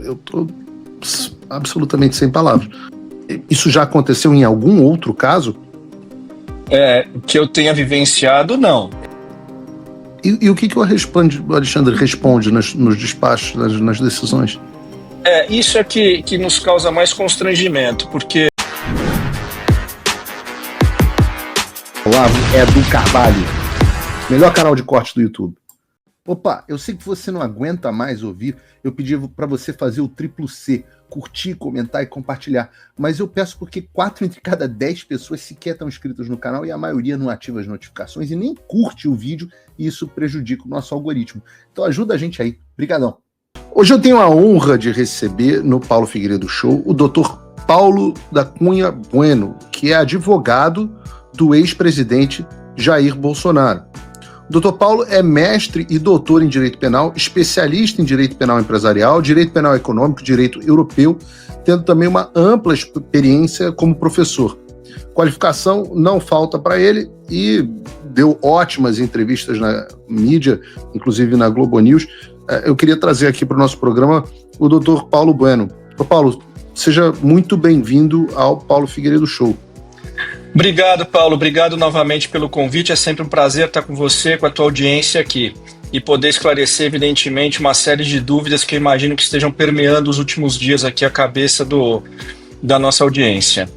eu estou absolutamente sem palavras. Isso já aconteceu em algum outro caso? Que eu tenha vivenciado, não. E o que o Alexandre responde nos despachos, nas decisões? Isso é que nos causa mais constrangimento, porque... Olavo Edu Carvalho, melhor canal de corte do YouTube. Opa, eu sei que você não aguenta mais ouvir, eu pedi para você fazer o triplo C, curtir, comentar e compartilhar, mas eu peço porque 4 entre cada 10 pessoas sequer estão inscritas no canal e a maioria não ativa as notificações e nem curte o vídeo e isso prejudica o nosso algoritmo. Então ajuda a gente aí, brigadão. Hoje eu tenho a honra de receber no Paulo Figueiredo Show o Dr. Paulo da Cunha Bueno, que é advogado do ex-presidente Jair Bolsonaro. O Dr. Paulo é mestre e doutor em Direito Penal, especialista em Direito Penal Empresarial, Direito Penal Econômico, Direito Europeu, tendo também uma ampla experiência como professor. Qualificação não falta para ele e deu ótimas entrevistas na mídia, inclusive na Globo News. Eu queria trazer aqui para o nosso programa o Dr. Paulo Bueno. Dr. Paulo, seja muito bem-vindo ao Paulo Figueiredo Show. Obrigado, Paulo. Obrigado novamente pelo convite. É sempre um prazer estar com você, com a tua audiência aqui e poder esclarecer, evidentemente, uma série de dúvidas que eu imagino que estejam permeando os últimos dias aqui a cabeça da nossa audiência.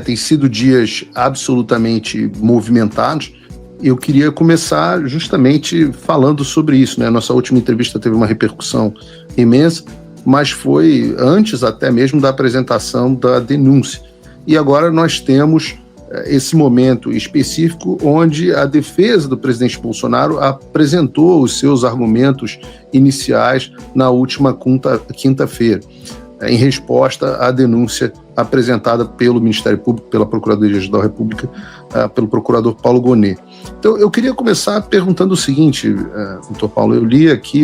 Tem sido dias absolutamente movimentados. Eu queria começar justamente falando sobre isso, né? Nossa última entrevista teve uma repercussão imensa, mas foi antes até mesmo da apresentação da denúncia. E agora nós temos esse momento específico onde a defesa do presidente Bolsonaro apresentou os seus argumentos iniciais na última quinta-feira, em resposta à denúncia apresentada pelo Ministério Público, pela Procuradoria-Geral da República, pelo procurador Paulo Gonet. Então, eu queria começar perguntando o seguinte, doutor Paulo, eu li aqui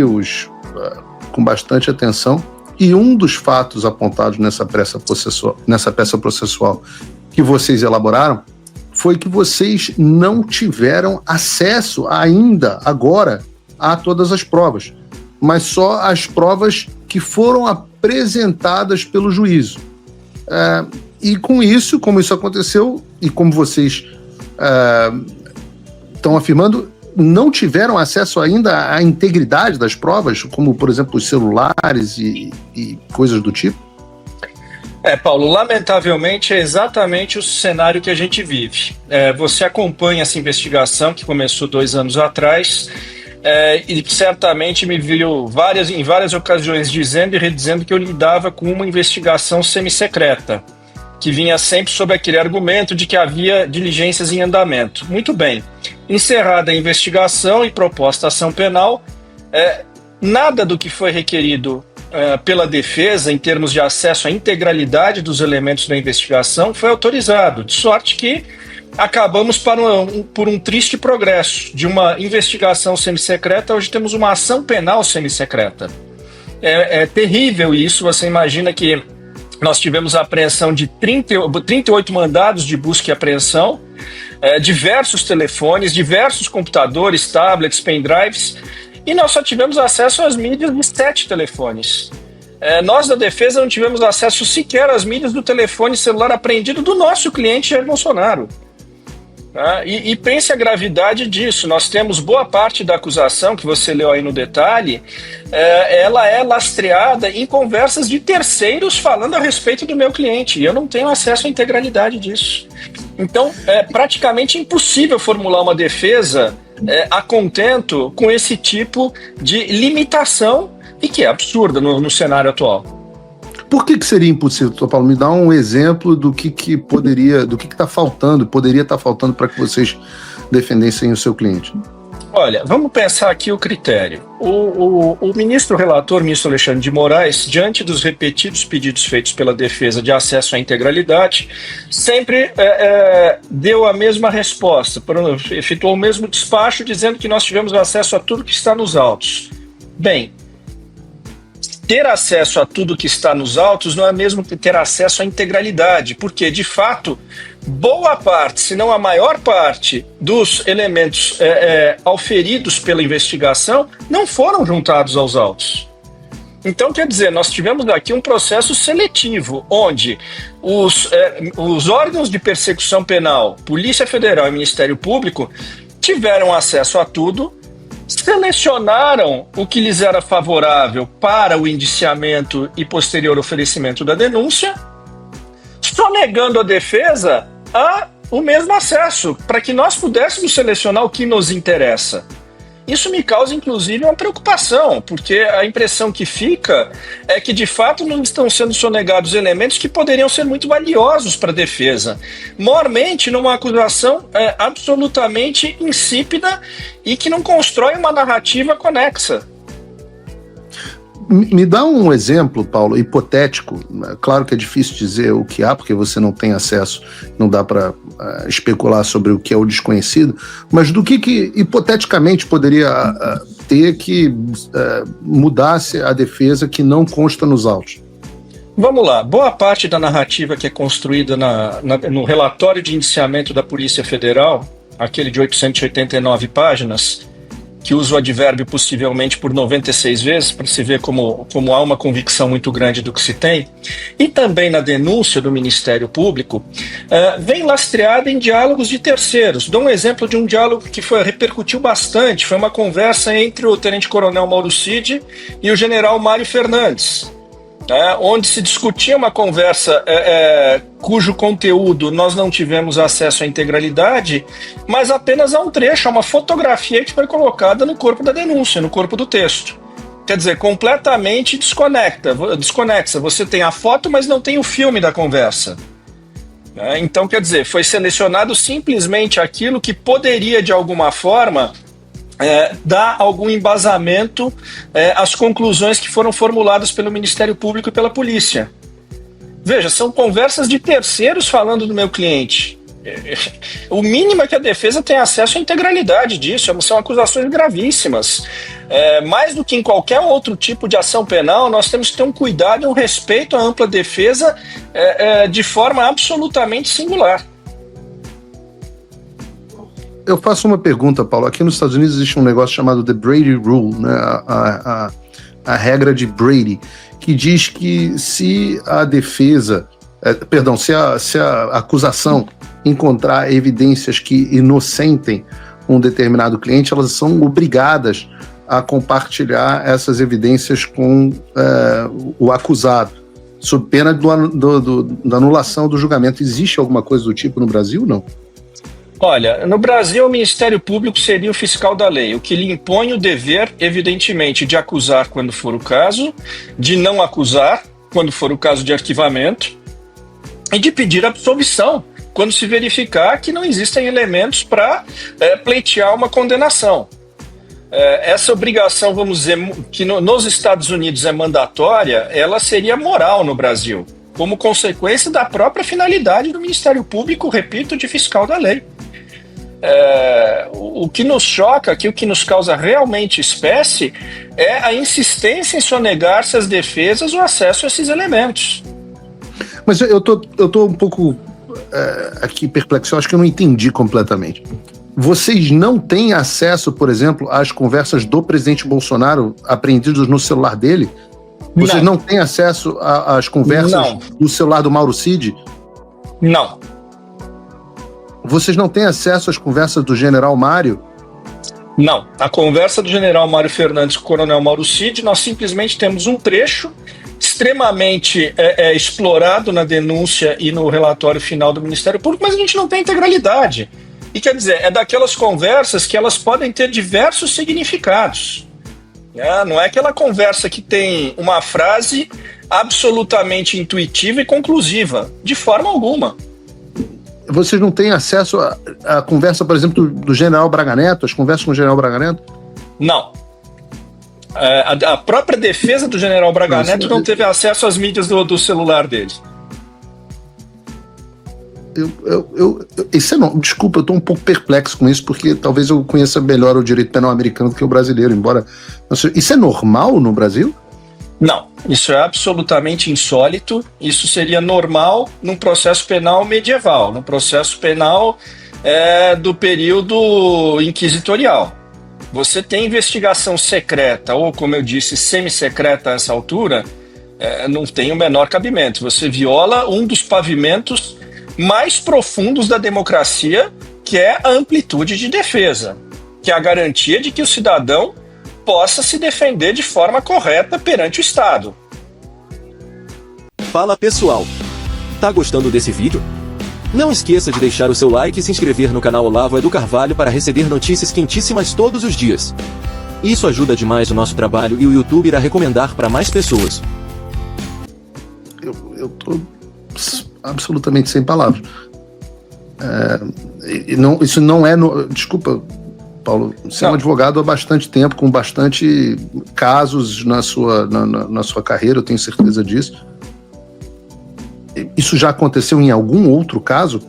com bastante atenção, e um dos fatos apontados nessa peça processual que vocês elaboraram foi que vocês não tiveram acesso ainda, agora, a todas as provas, mas só as provas que foram apresentadas pelo juízo. E com isso, como isso aconteceu, e como vocês estão afirmando, não tiveram acesso ainda à integridade das provas, como, por exemplo, os celulares e coisas do tipo? Paulo, lamentavelmente é exatamente o cenário que a gente vive. Você acompanha essa investigação que começou 2 anos atrás e certamente me viu em várias ocasiões dizendo e redizendo que eu lidava com uma investigação semissecreta, que vinha sempre sob aquele argumento de que havia diligências em andamento. Muito bem. Encerrada a investigação e proposta a ação penal, nada do que foi requerido pela defesa em termos de acesso à integralidade dos elementos da investigação foi autorizado, de sorte que acabamos por um triste progresso. De uma investigação semissecreta, hoje temos uma ação penal semissecreta. É terrível isso, você imagina que nós tivemos a apreensão de 38 mandados de busca e apreensão, diversos telefones, diversos computadores, tablets, pendrives, e nós só tivemos acesso às mídias de 7 telefones. Nós da defesa não tivemos acesso sequer às mídias do telefone celular apreendido do nosso cliente Jair Bolsonaro. E pense a gravidade disso. Nós temos boa parte da acusação que você leu aí no detalhe, ela é lastreada em conversas de terceiros falando a respeito do meu cliente, e eu não tenho acesso à integralidade disso. Então é praticamente impossível formular uma defesa a contento com esse tipo de limitação, e que é absurda no cenário atual. Por que seria impossível, doutor Paulo? Me dá um exemplo do que está faltando, poderia estar faltando para que vocês defendessem o seu cliente. Olha, vamos pensar aqui o critério. O ministro relator, ministro Alexandre de Moraes, diante dos repetidos pedidos feitos pela defesa de acesso à integralidade, sempre deu a mesma resposta, efetuou o mesmo despacho dizendo que nós tivemos acesso a tudo que está nos autos. Bem, ter acesso a tudo que está nos autos não é mesmo que ter acesso à integralidade, porque, de fato, boa parte, se não a maior parte dos elementos auferidos pela investigação não foram juntados aos autos. Então, quer dizer, nós tivemos aqui um processo seletivo, onde os órgãos de persecução penal, Polícia Federal e Ministério Público, tiveram acesso a tudo, selecionaram o que lhes era favorável para o indiciamento e posterior oferecimento da denúncia, sonegando a defesa o mesmo acesso, para que nós pudéssemos selecionar o que nos interessa. Isso me causa, inclusive, uma preocupação, porque a impressão que fica é que, de fato, não estão sendo sonegados elementos que poderiam ser muito valiosos para a defesa, maiormente numa acusação absolutamente insípida e que não constrói uma narrativa conexa. Me dá um exemplo, Paulo, hipotético. Claro que é difícil dizer o que há, porque você não tem acesso, não dá para especular sobre o que é o desconhecido, mas do que hipoteticamente poderia ter que mudasse a defesa que não consta nos autos? Vamos lá. Boa parte da narrativa que é construída no relatório de indiciamento da Polícia Federal, aquele de 889 páginas, que usa o advérbio possivelmente por 96 vezes, para se ver como há uma convicção muito grande do que se tem, e também na denúncia do Ministério Público, vem lastreada em diálogos de terceiros. Dou um exemplo de um diálogo que repercutiu bastante, foi uma conversa entre o tenente-coronel Mauro Cid e o general Mário Fernandes, onde se discutia uma conversa cujo conteúdo nós não tivemos acesso à integralidade, mas apenas a um trecho, a uma fotografia que foi colocada no corpo da denúncia, no corpo do texto. Quer dizer, completamente desconexa. Você tem a foto, mas não tem o filme da conversa. Então, quer dizer, foi selecionado simplesmente aquilo que poderia, de alguma forma, dar algum embasamento às conclusões que foram formuladas pelo Ministério Público e pela polícia. Veja, são conversas de terceiros falando do meu cliente. O mínimo é que a defesa tenha acesso à integralidade disso, são acusações gravíssimas. Mais do que em qualquer outro tipo de ação penal, nós temos que ter um cuidado e um respeito à ampla defesa de forma absolutamente singular. Eu faço uma pergunta, Paulo. Aqui nos Estados Unidos existe um negócio chamado The Brady Rule, né? A regra de Brady, que diz que se a defesa, se a acusação encontrar evidências que inocentem um determinado cliente, elas são obrigadas a compartilhar essas evidências com o acusado, sob pena da anulação do julgamento. Existe alguma coisa do tipo no Brasil, não? Olha, no Brasil o Ministério Público seria o fiscal da lei, o que lhe impõe o dever, evidentemente, de acusar quando for o caso, de não acusar quando for o caso de arquivamento e de pedir absolvição quando se verificar que não existem elementos para pleitear uma condenação. Essa obrigação, vamos dizer, que nos Estados Unidos é mandatória, ela seria moral no Brasil, como consequência da própria finalidade do Ministério Público, repito, de fiscal da lei. O que nos choca aqui, o que nos causa realmente espécie, é a insistência em sonegar-se às defesas o acesso a esses elementos. Mas eu tô um pouco aqui perplexo, eu acho que eu não entendi completamente. Vocês não têm acesso, por exemplo, às conversas do presidente Bolsonaro apreendidas no celular dele? Vocês não têm acesso às conversas do celular do Mauro Cid? Não. Vocês não têm acesso às conversas do general Mário? Não. A conversa do general Mário Fernandes com o coronel Mauro Cid, nós simplesmente temos um trecho extremamente explorado na denúncia e no relatório final do Ministério Público, mas a gente não tem integralidade. E quer dizer, é daquelas conversas que elas podem ter diversos significados. Não é aquela conversa que tem uma frase absolutamente intuitiva e conclusiva, de forma alguma. Vocês não têm acesso à conversa, por exemplo, do general Braga Neto, as conversas com o general Braga Neto? Não. A própria defesa do general Braga Neto não teve acesso às mídias do celular dele. Desculpa, eu estou um pouco perplexo com isso, porque talvez eu conheça melhor o direito penal americano do que o brasileiro, embora... Isso é normal no Brasil? Não, isso é absolutamente insólito. Isso seria normal num processo penal medieval, num processo penal do período inquisitorial. Você tem investigação secreta, ou como eu disse, semi-secreta a essa altura, não tem o menor cabimento. Você viola um dos pavimentos mais profundos da democracia, que é a amplitude de defesa, que é a garantia de que o cidadão possa se defender de forma correta perante o Estado. Fala pessoal, tá gostando desse vídeo? Não esqueça de deixar o seu like e se inscrever no canal Olavo Edu Carvalho para receber notícias quentíssimas todos os dias. Isso ajuda demais o nosso trabalho e o YouTube irá recomendar para mais pessoas. Eu tô absolutamente sem palavras. Isso não é... Desculpa, Paulo, você é um advogado há bastante tempo, com bastante casos na sua carreira, eu tenho certeza disso. Isso já aconteceu em algum outro caso?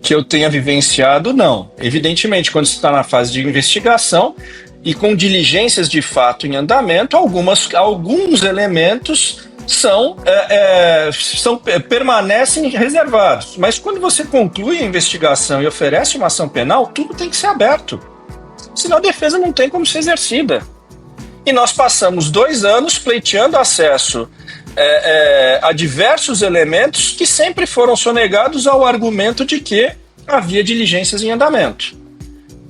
Que eu tenha vivenciado, não. Evidentemente, quando você está na fase de investigação e com diligências de fato em andamento, alguns elementos permanecem reservados. Mas quando você conclui a investigação e oferece uma ação penal, tudo tem que ser aberto. Senão a defesa não tem como ser exercida. E nós passamos 2 anos pleiteando acesso a diversos elementos que sempre foram sonegados ao argumento de que havia diligências em andamento.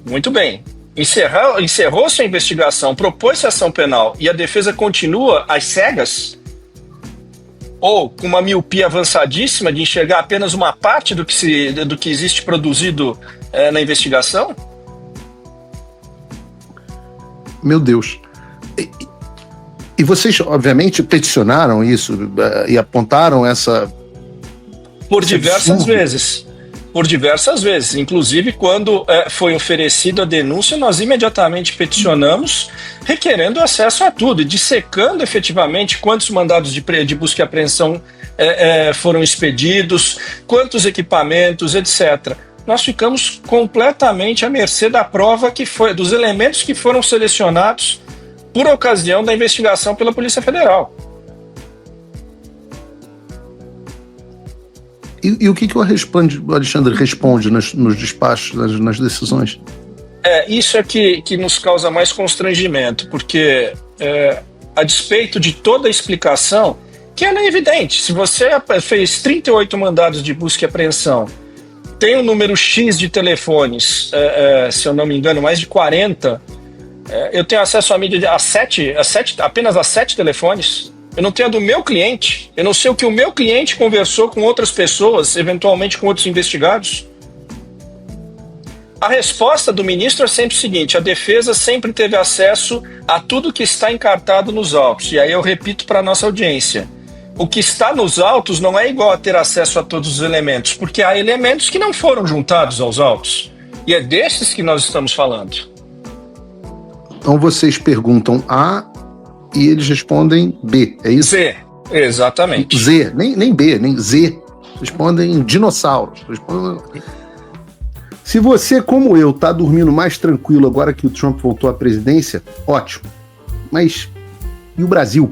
Muito bem. Encerrou-se a investigação, propôs-se ação penal e a defesa continua às cegas? Ou com uma miopia avançadíssima de enxergar apenas uma parte do que existe produzido na investigação? Meu Deus. E vocês, obviamente, peticionaram isso e apontaram essa... Por diversas vezes. Por diversas vezes. Inclusive, quando foi oferecida a denúncia, nós imediatamente peticionamos, requerendo acesso a tudo, e dissecando efetivamente quantos mandados de busca e apreensão foram expedidos, quantos equipamentos, etc. Nós ficamos completamente à mercê da prova dos elementos que foram selecionados por ocasião da investigação pela Polícia Federal. E o que o Alexandre responde nos despachos, nas decisões? Isso é que nos causa mais constrangimento, porque a despeito de toda a explicação, que ela é evidente, se você fez 38 mandados de busca e apreensão, tem um número X de telefones, se eu não me engano, mais de 40, eu tenho acesso à mídia apenas a 7 telefones. Eu não tenho a do meu cliente. Eu não sei o que o meu cliente conversou com outras pessoas, eventualmente com outros investigados. A resposta do ministro é sempre o seguinte: a defesa sempre teve acesso a tudo que está encartado nos autos. E aí eu repito para a nossa audiência: o que está nos autos não é igual a ter acesso a todos os elementos, porque há elementos que não foram juntados aos autos. E é desses que nós estamos falando. Então vocês perguntam A e eles respondem B, é isso? Z, exatamente. Z, nem B, nem Z. Respondem dinossauros. Se você, como eu, tá dormindo mais tranquilo agora que o Trump voltou à presidência, ótimo. Mas e o Brasil?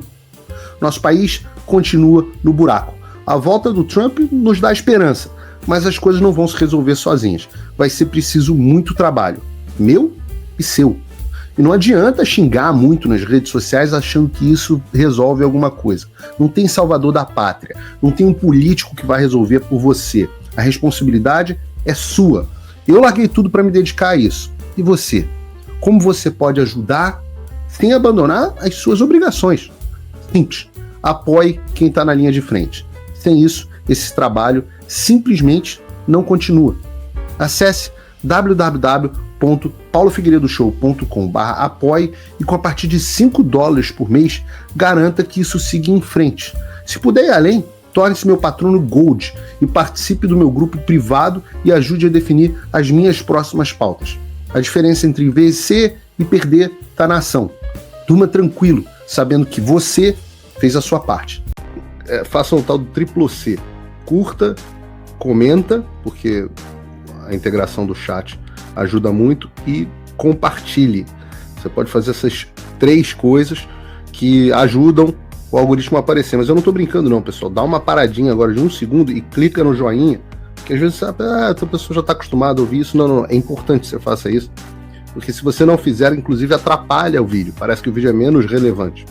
Nosso país continua no buraco. A volta do Trump nos dá esperança, mas as coisas não vão se resolver sozinhas. Vai ser preciso muito trabalho, meu e seu. E não adianta xingar muito nas redes sociais achando que isso resolve alguma coisa. Não tem salvador da pátria. Não tem um político que vai resolver por você. A responsabilidade é sua. Eu larguei tudo para me dedicar a isso. E você? Como você pode ajudar sem abandonar as suas obrigações? Simples. Apoie quem está na linha de frente. Sem isso, esse trabalho simplesmente não continua. Acesse www.paulofigueiredoshow.com/apoie e com a partir de $5 por mês, garanta que isso siga em frente. Se puder ir além, torne-se meu patrono Gold e participe do meu grupo privado e ajude a definir as minhas próximas pautas. A diferença entre vencer e perder está na ação. Durma tranquilo, sabendo que você fez a sua parte. Faça o tal do triplo C. Curta, comenta, porque a integração do chat ajuda muito, e compartilhe. Você pode fazer essas 3 coisas que ajudam o algoritmo a aparecer. Mas eu não estou brincando não, pessoal. Dá uma paradinha agora de 1 segundo e clica no joinha, que às vezes essa pessoa já está acostumada a ouvir isso. Não, é importante que você faça isso. porque se você não fizer, inclusive atrapalha o vídeo, parece que o vídeo é menos relevante.